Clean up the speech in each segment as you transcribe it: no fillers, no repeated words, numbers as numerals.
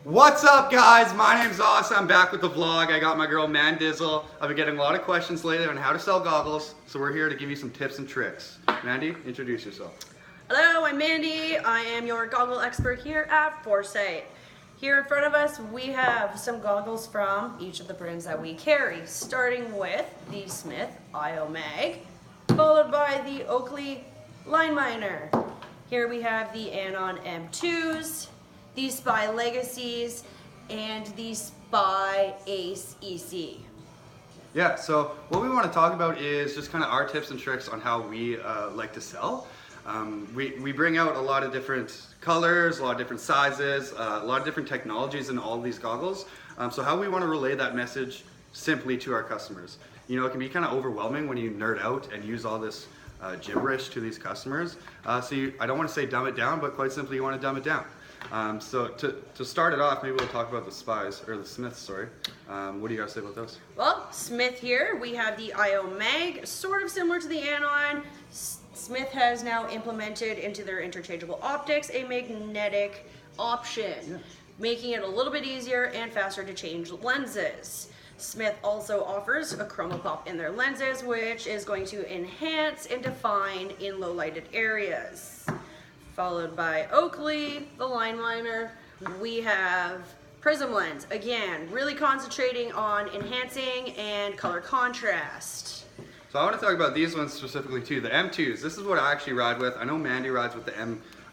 What's up, guys? My name's Austin. I'm back with the vlog. I got my girl Mandizzle. I've been getting a lot of questions lately on how to sell goggles, so we're here to give you some tips and tricks. Mandy, introduce yourself. Hello, I'm Mandy. I am your goggle expert here at Foursight. Here in front of us, we have some goggles from each of the brands that we carry, starting with the Smith IO Mag, followed by the Oakley Line Miner. Here we have the Anon M2s, the Spy Legacies, and the Spy Ace EC. Yeah, so what we want to talk about is just kind of our tips and tricks on how we like to sell. We bring out a lot of different colors, a lot of different sizes, a lot of different technologies in all these goggles. So how we want to relay that message simply to our customers. You know, it can be kind of overwhelming when you nerd out and use all this gibberish to these customers. I don't want to say dumb it down, but quite simply you want to dumb it down. So to start it off, maybe we'll talk about the Smiths, sorry. What do you guys say about those? Well, Smith here, we have the IO Mag, sort of similar to the Anon. Smith has now implemented into their interchangeable optics a magnetic option, making it a little bit easier and faster to change lenses. Smith also offers a chroma pop in their lenses, which is going to enhance and define in low lighted areas. Followed by Oakley, the Line Miner, we have Prism Lens. Again, really concentrating on enhancing and color contrast. So I want to talk about these ones specifically too, the M2s. This is what I actually ride with. I know Mandy rides with the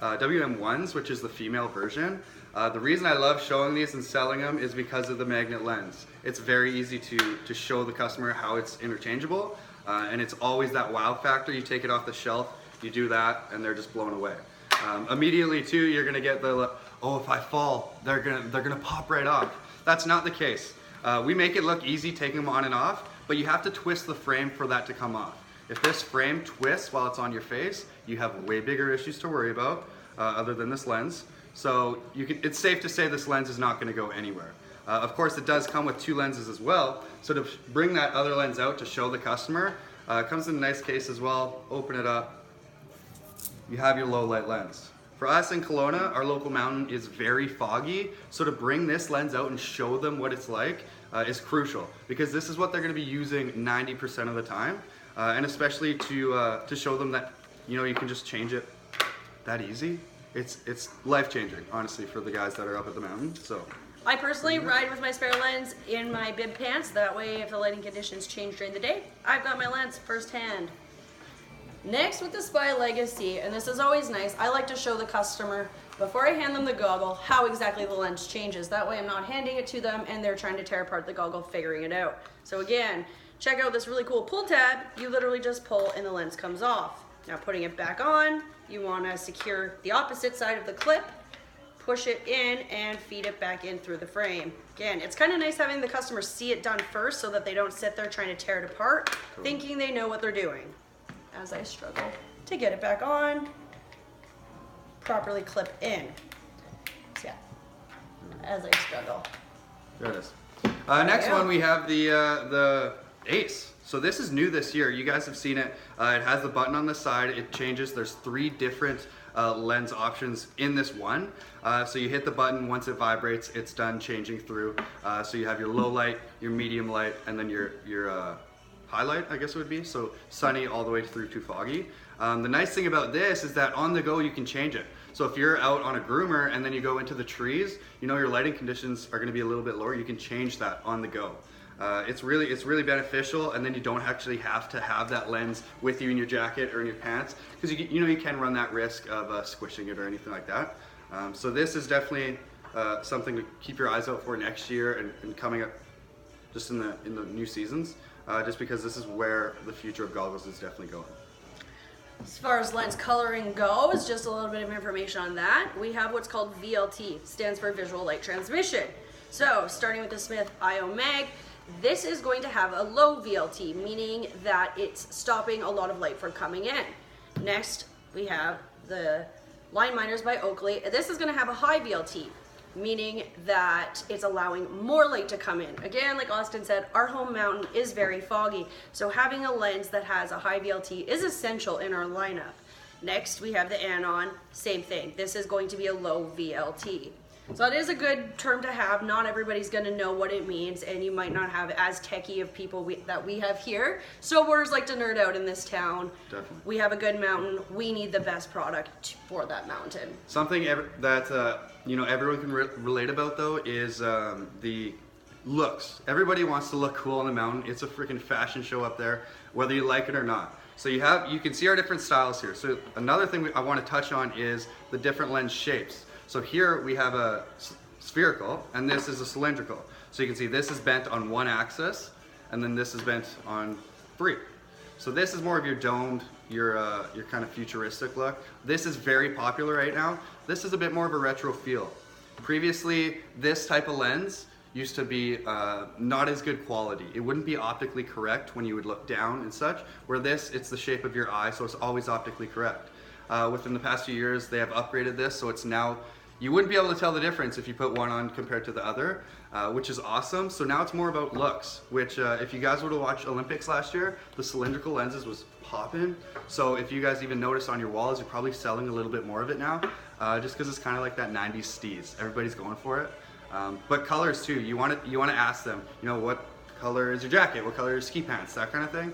WM1s, which is the female version. The reason I love showing these and selling them is because of the magnet lens. It's very easy to show the customer how it's interchangeable, and it's always that wow factor. You take it off the shelf, you do that, and they're just blown away. Immediately too, you're gonna get the, oh, if I fall, they're gonna pop right off. That's not the case. We make it look easy taking them on and off, but you have to twist the frame for that to come off. If this frame twists while it's on your face, you have way bigger issues to worry about other than this lens. So it's safe to say this lens is not gonna go anywhere. Of course, it does come with two lenses as well. So to bring that other lens out to show the customer, it comes in a nice case as well. Open it up. You have your low light lens. For us in Kelowna, our local mountain is very foggy, so to bring this lens out and show them what it's like is crucial, because this is what they're going to be using 90% of the time, and especially to show them that, you know, you can just change it that easy. It's life-changing, honestly, for the guys that are up at the mountain. So I personally ride with my spare lens in my bib pants. That way, if the lighting conditions change during the day, I've got my lens firsthand. Next, with the Spy Legacy, and this is always nice, I like to show the customer, before I hand them the goggle, how exactly the lens changes. That way I'm not handing it to them and they're trying to tear apart the goggle, figuring it out. So again, check out this really cool pull tab. You literally just pull and the lens comes off. Now putting it back on, you want to secure the opposite side of the clip, push it in and feed it back in through the frame. Again, it's kind of nice having the customer see it done first so that they don't sit there trying to tear it apart, thinking they know what they're doing. As I struggle to get it back on, properly clip in. So yeah, as I struggle. there it is. Next one, we have the Ace. So this is new this year. You guys have seen it. It has the button on the side. It changes. There's 3 different lens options in this one. So you hit the button. Once it vibrates, it's done changing through. So you have your low light, your medium light, and then your highlight, I guess it would be, so sunny all the way through to foggy. The nice thing about this is that on the go you can change it. So if you're out on a groomer and then you go into the trees, you know your lighting conditions are going to be a little bit lower. You can change that on the go. It's really beneficial, and then you don't actually have to have that lens with you in your jacket or in your pants, because you can run that risk of squishing it or anything like that. So this is definitely something to keep your eyes out for next year and coming up just in the new seasons. Just because this is where the future of goggles is definitely going. As far as lens coloring goes, just a little bit of information on that. We have what's called VLT, stands for Visual Light Transmission. So starting with the Smith IO Mag, this is going to have a low VLT, meaning that it's stopping a lot of light from coming in. Next, we have the Line Miners by Oakley. This is going to have a high VLT, meaning that it's allowing more light to come in. Again, like Austin said, our home mountain is very foggy, so having a lens that has a high VLT is essential in our lineup. Next, we have the Anon, same thing. This is going to be a low VLT. So it is a good term to have. Not everybody's going to know what it means, and you might not have as techie of people that we have here. Snowboarders like to nerd out in this town. Definitely. We have a good mountain. We need the best product for that mountain. Something that you know, everyone can relate about though is the looks. Everybody wants to look cool on the mountain. It's a freaking fashion show up there, whether you like it or not. So you can see our different styles here. So another thing I want to touch on is the different lens shapes. So here we have a spherical, and this is a cylindrical. So you can see this is bent on one axis, and then this is bent on 3. So this is more of your domed, your kind of futuristic look. This is very popular right now. This is a bit more of a retro feel. Previously, this type of lens used to be not as good quality. It wouldn't be optically correct when you would look down and such, where this, it's the shape of your eye, so it's always optically correct. Within the past few years, they have upgraded this, so it's now, you wouldn't be able to tell the difference if you put one on compared to the other, which is awesome. So now it's more about looks, which if you guys would have watched Olympics last year, the cylindrical lenses was popping. So if you guys even notice on your walls, you're probably selling a little bit more of it now, just because it's kind of like that 90s steez. Everybody's going for it. But colors too, you want to ask them, you know, what color is your jacket? What color is your ski pants? That kind of thing.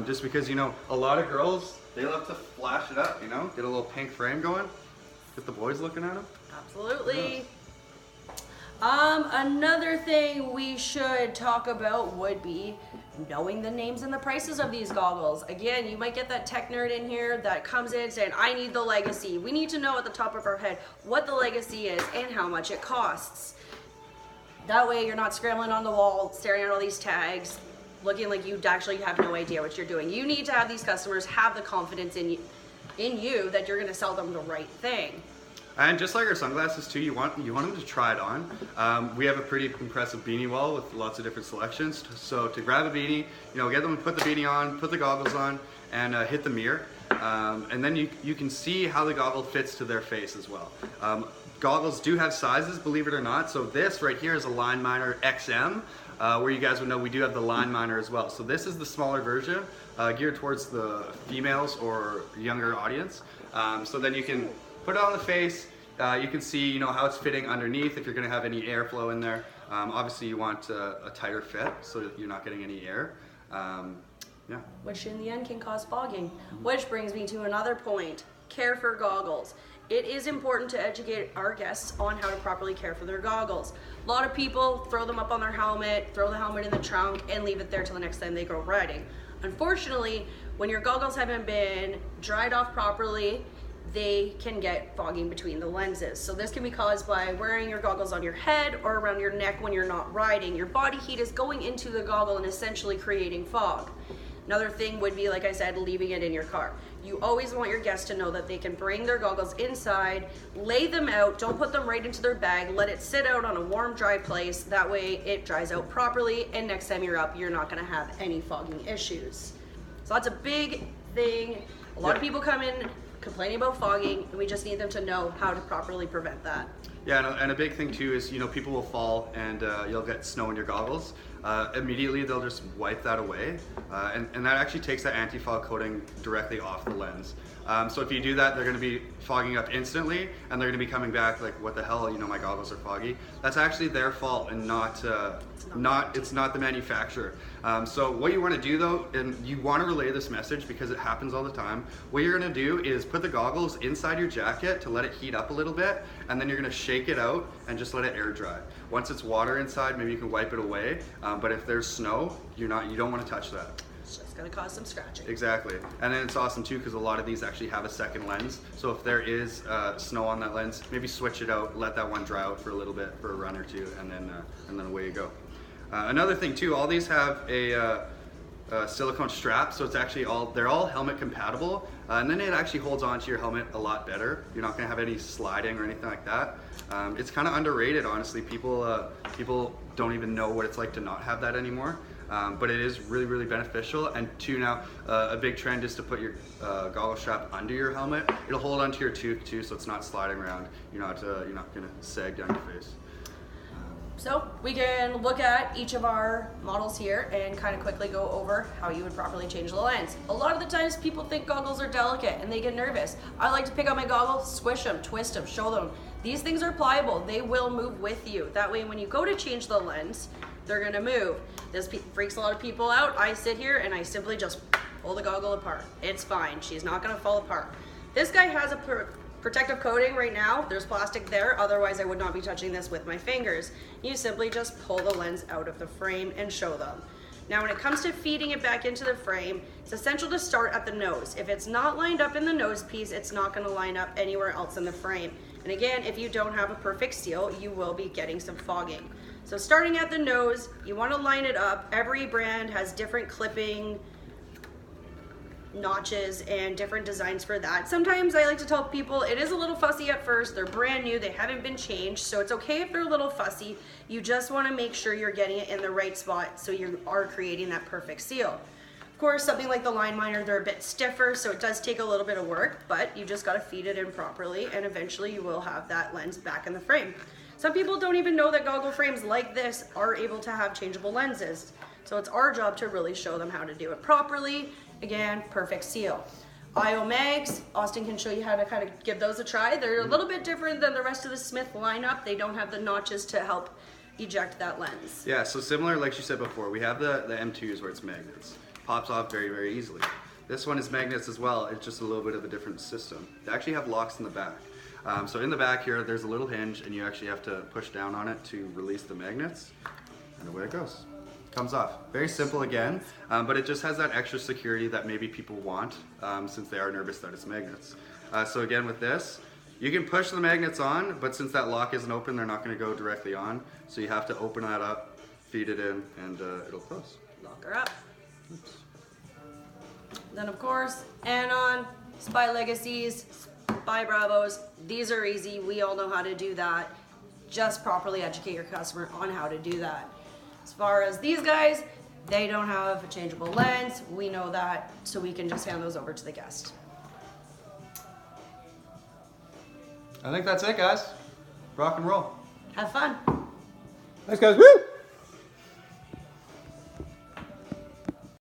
Just because, you know, a lot of girls, they love to flash it up, you know, get a little pink frame going, get the boys looking at them. Absolutely. Another thing we should talk about would be knowing the names and the prices of these goggles. Again, you might get that tech nerd in here that comes in saying, I need the Legacy. We need to know at the top of our head what the Legacy is and how much it costs. That way you're not scrambling on the wall, staring at all these tags, looking like you actually have no idea what you're doing. You need to have these customers have the confidence in you that you're going to sell them the right thing. And just like our sunglasses too, you want them to try it on. We have a pretty impressive beanie wall with lots of different selections. So to grab a beanie, you know, get them to put the beanie on, put the goggles on, and hit the mirror. And then you can see how the goggle fits to their face as well. Goggles do have sizes, believe it or not. So this right here is a Line Miner XM, where you guys would know we do have the Line Miner as well. So this is the smaller version, geared towards the females or younger audience. So then you can put it on the face. You can see, you know, how it's fitting underneath if you're going to have any airflow in there. Obviously, you want a tighter fit so that you're not getting any air. Yeah. Which in the end can cause fogging. Which brings me to another point: care for goggles. It is important to educate our guests on how to properly care for their goggles. A lot of people throw them up on their helmet, throw the helmet in the trunk, and leave it there till the next time they go riding. Unfortunately, when your goggles haven't been dried off properly, they can get fogging between the lenses. So this can be caused by wearing your goggles on your head or around your neck when you're not riding. Your body heat is going into the goggle and essentially creating fog. Another thing would be, like I said, leaving it in your car. You always want your guests to know that they can bring their goggles inside, lay them out, don't put them right into their bag, let it sit out on a warm, dry place. That way it dries out properly, and next time you're up, you're not gonna have any fogging issues. So that's a big thing. A lot of people come in complaining about fogging, and we just need them to know how to properly prevent that. Yeah, and a big thing too is, you know, people will fall and you'll get snow in your goggles. Immediately they'll just wipe that away, and that actually takes that anti-fog coating directly off the lens. So if you do that, they're going to be fogging up instantly, and they're going to be coming back like, what the hell, you know, my goggles are foggy. That's actually their fault, and it's not the manufacturer. So what you want to do though, and you want to relay this message because it happens all the time, what you're going to do is put the goggles inside your jacket to let it heat up a little bit, and then you're going to shake it out and just let it air dry. Once it's water inside, maybe you can wipe it away, but if there's snow, you don't want to touch that. It's just going to cause some scratching. Exactly. And then it's awesome too because a lot of these actually have a second lens. So if there is snow on that lens, maybe switch it out, let that one dry out for a little bit, for a run or two, and then away you go. Another thing too, all these have a silicone strap, so it's actually they're all helmet compatible, and then it actually holds onto your helmet a lot better. You're not going to have any sliding or anything like that. It's kind of underrated, honestly. People don't even know what it's like to not have that anymore. But it is really, really beneficial. And two, now a big trend is to put your goggle strap under your helmet. It'll hold onto your tooth too, so it's not sliding around. You're not gonna sag down your face. So we can look at each of our models here and kind of quickly go over how you would properly change the lens. A lot of the times people think goggles are delicate and they get nervous. I like to pick out my goggles, squish them, twist them, show them These things are pliable. They will move with you. That way when you go to change the lens, they're gonna move. This freaks a lot of people out. I sit here and I simply just pull the goggle apart. It's fine. She's not gonna fall apart. This guy has a protective coating right now. There's plastic there. Otherwise I would not be touching this with my fingers. You simply just pull the lens out of the frame and show them. Now when it comes to feeding it back into the frame, it's essential to start at the nose. If it's not lined up in the nose piece, it's not gonna line up anywhere else in the frame. And again, if you don't have a perfect seal, you will be getting some fogging. So starting at the nose, you wanna line it up. Every brand has different clipping notches and different designs for that. Sometimes I like to tell people it is a little fussy at first. They're brand new, they haven't been changed, so it's okay if they're a little fussy. You just want to make sure you're getting it in the right spot so you are creating that perfect seal. Of course, something like the line miner, they're a bit stiffer, so it does take a little bit of work, but you just got to feed it in properly, and eventually you will have that lens back in the frame. Some people don't even know that goggle frames like this are able to have changeable lenses, so it's our job to really show them how to do it properly. Again, perfect seal. IO mags, Austin can show you how to kind of give those a try. They're a little bit different than the rest of the Smith lineup. They don't have the notches to help eject that lens. Yeah, so similar, like she said before, we have the M2s where it's magnets. Pops off very, very easily. This one is magnets as well. It's just a little bit of a different system. They actually have locks in the back. So in the back here, there's a little hinge, and you actually have to push down on it to release the magnets, and away it goes. Comes off. Very simple again, but it just has that extra security that maybe people want since they are nervous that it's magnets. So again with this, you can push the magnets on, but since that lock isn't open, they're not going to go directly on. So you have to open that up, feed it in, and it'll close. Lock her up. Oops. Then of course, Anon, Spy Legacies, Spy Bravos, these are easy. We all know how to do that. Just properly educate your customer on how to do that. As far as these guys, they don't have a changeable lens. We know that, so we can just hand those over to the guest. I think that's it, guys. Rock and roll. Have fun. Thanks, guys. Woo!